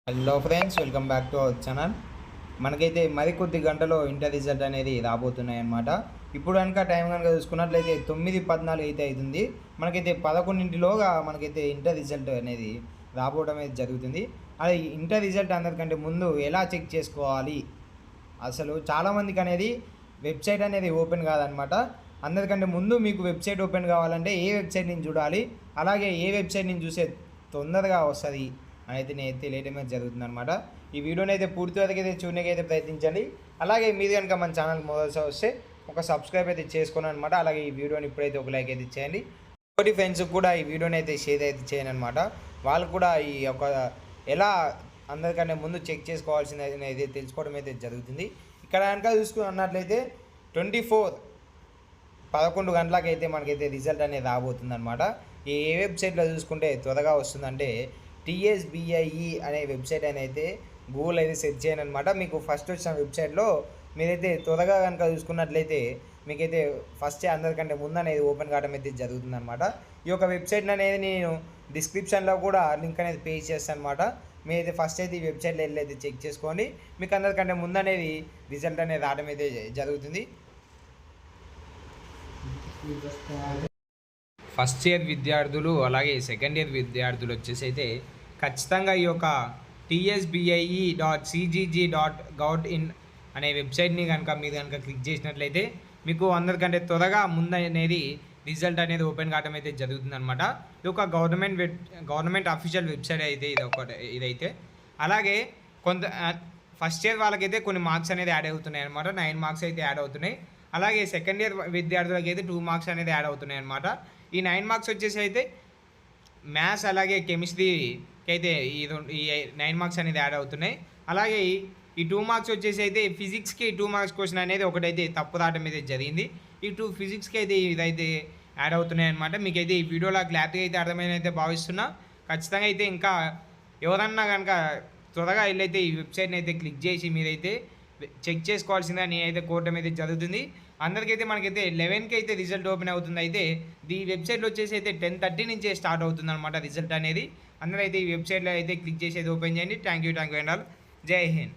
Hello friends, welcome back to our channel. మనకైతే మరికొద్ది గంటలో ఇంటర్ రిజల్ట్ అనేది రాబోతున్నాయి అన్నమాట. ఇప్పుడు కనుక టైం కనుక చూసుకున్నట్లయితే 9:14 అయితే అవుతుంది. మనకైతే 11:00లోగా మనకైతే ఇంటర్ రిజల్ట్ అనేది రాబోవడం అయితే జరుగుతుంది. అది ఇంటర్ రిజల్ట్ అందరికంటే ముందు ఎలా చెక్ చేసుకోవాలి, అసలు చాలామందికి అనేది వెబ్సైట్ అనేది ఓపెన్ కాదనమాట. అందరికంటే ముందు మీకు వెబ్సైట్ ఓపెన్ కావాలంటే ఏ వెబ్సైట్ నుంచి చూడాలి, అలాగే ఏ వెబ్సైట్ నుంచి చూసే తొందరగా వస్తుంది అయితే నేను తెలియడమే జరుగుతుందన్నమాట. ఈ వీడియోని అయితే పూర్తి వరకు అయితే చూడడానికి అయితే ప్రయత్నించండి. అలాగే మీరు కనుక మన ఛానల్కి మొదటిసారి వస్తే ఒక సబ్స్క్రైబ్ అయితే చేసుకోను అనమాట. అలాగే ఈ వీడియోని ఇప్పుడైతే ఒక లైక్ అయితే చేయండి. ఒకటి ఫ్రెండ్స్కి కూడా ఈ వీడియోని అయితే షేర్ అయితే చేయను అనమాట. వాళ్ళు కూడా ఈ యొక్క ఎలా అందరికంటే ముందు చెక్ చేసుకోవాల్సింది అయితే తెలుసుకోవడం అయితే జరుగుతుంది. ఇక్కడ కనుక చూసుకున్నట్లయితే 11 గంటలకైతే మనకైతే రిజల్ట్ అనేది రాబోతుంది అనమాట. ఏ వెబ్సైట్లో చూసుకుంటే త్వరగా వస్తుందంటే టీఎస్బిఐఈ అనే వెబ్సైట్ అని అయితే గూగుల్ అయితే సెర్చ్ చేయను అనమాట. మీకు ఫస్ట్ వచ్చిన వెబ్సైట్లో మీరైతే త్వరగా కనుక చూసుకున్నట్లయితే మీకైతే ఫస్ట్ అందరికంటే ముందు అనేది ఓపెన్ కావడం అయితే జరుగుతుంది అనమాట. ఈ యొక్క వెబ్సైట్ అనేది నేను డిస్క్రిప్షన్లో కూడా లింక్ అనేది పేజ్ చేస్తాను అనమాట. మీరైతే ఫస్ట్ అయితే ఈ వెబ్సైట్లో వెళ్ళి అయితే చెక్ చేసుకోండి. మీకు అందరికంటే ముందు అనేది రిజల్ట్ అనేది రావడం అయితే జరుగుతుంది. ఫస్ట్ ఇయర్ విద్యార్థులు అలాగే సెకండ్ ఇయర్ విద్యార్థులు వచ్చేసి అయితే ఖచ్చితంగా ఈ యొక్క tsbie.cgg.gov.in అనే వెబ్సైట్ని కనుక మీరు కనుక క్లిక్ చేసినట్లయితే మీకు అందరికంటే త్వరగా ముందు అనేది రిజల్ట్ అనేది ఓపెన్ కావడం అయితే జరుగుతుంది అనమాట. ఇది ఒక గవర్నమెంట్ అఫీషియల్ వెబ్సైట్ అయితే ఇదైతే అలాగే కొంత ఫస్ట్ ఇయర్ వాళ్ళకైతే కొన్ని మార్క్స్ అనేది యాడ్ అవుతున్నాయి అనమాట. 9 మార్క్స్ అయితే యాడ్ అవుతున్నాయి. అలాగే సెకండ్ ఇయర్ విద్యార్థులకి అయితే 2 మార్క్స్ అనేది యాడ్ అవుతున్నాయి అనమాట. ఈ 9 మార్క్స్ వచ్చేసి అయితే మ్యాథ్స్ అలాగే కెమిస్ట్రీకి అయితే ఈ 9 మార్క్స్ అనేది యాడ్ అవుతున్నాయి. అలాగే ఈ 2 మార్క్స్ వచ్చేసి అయితే ఫిజిక్స్కి 2 మార్క్స్ క్వశ్చన్ అనేది ఒకటైతే తప్పు రావడం అయితే జరిగింది. ఈ 2 ఫిజిక్స్కి అయితే ఇదైతే యాడ్ అవుతున్నాయి అనమాట. మీకైతే ఈ వీడియోలో క్లారిటీగా అయితే అర్థమైనా అయితే భావిస్తున్నా. ఖచ్చితంగా అయితే ఇంకా ఎవరన్నా కనుక త్వరగా వెళ్ళైతే ఈ వెబ్సైట్ని అయితే క్లిక్ చేసి మీరైతే చెక్ చేసుకోవాల్సిందే నేనైతే కోరడం అయితే జరుగుతుంది. అందరికైతే మనకైతే 11కి అయితే రిజల్ట్ ఓపెన్ అవుతుంది. అయితే ఈ వెబ్సైట్లో వచ్చేసి అయితే 10:30 నుంచే స్టార్ట్ అవుతుంది అనమాట రిజల్ట్ అనేది. అందరూ అయితే ఈ వెబ్సైట్లో అయితే క్లిక్ చేసి అయితే ఓపెన్ చేయండి. Thank you and all. జై హింద్.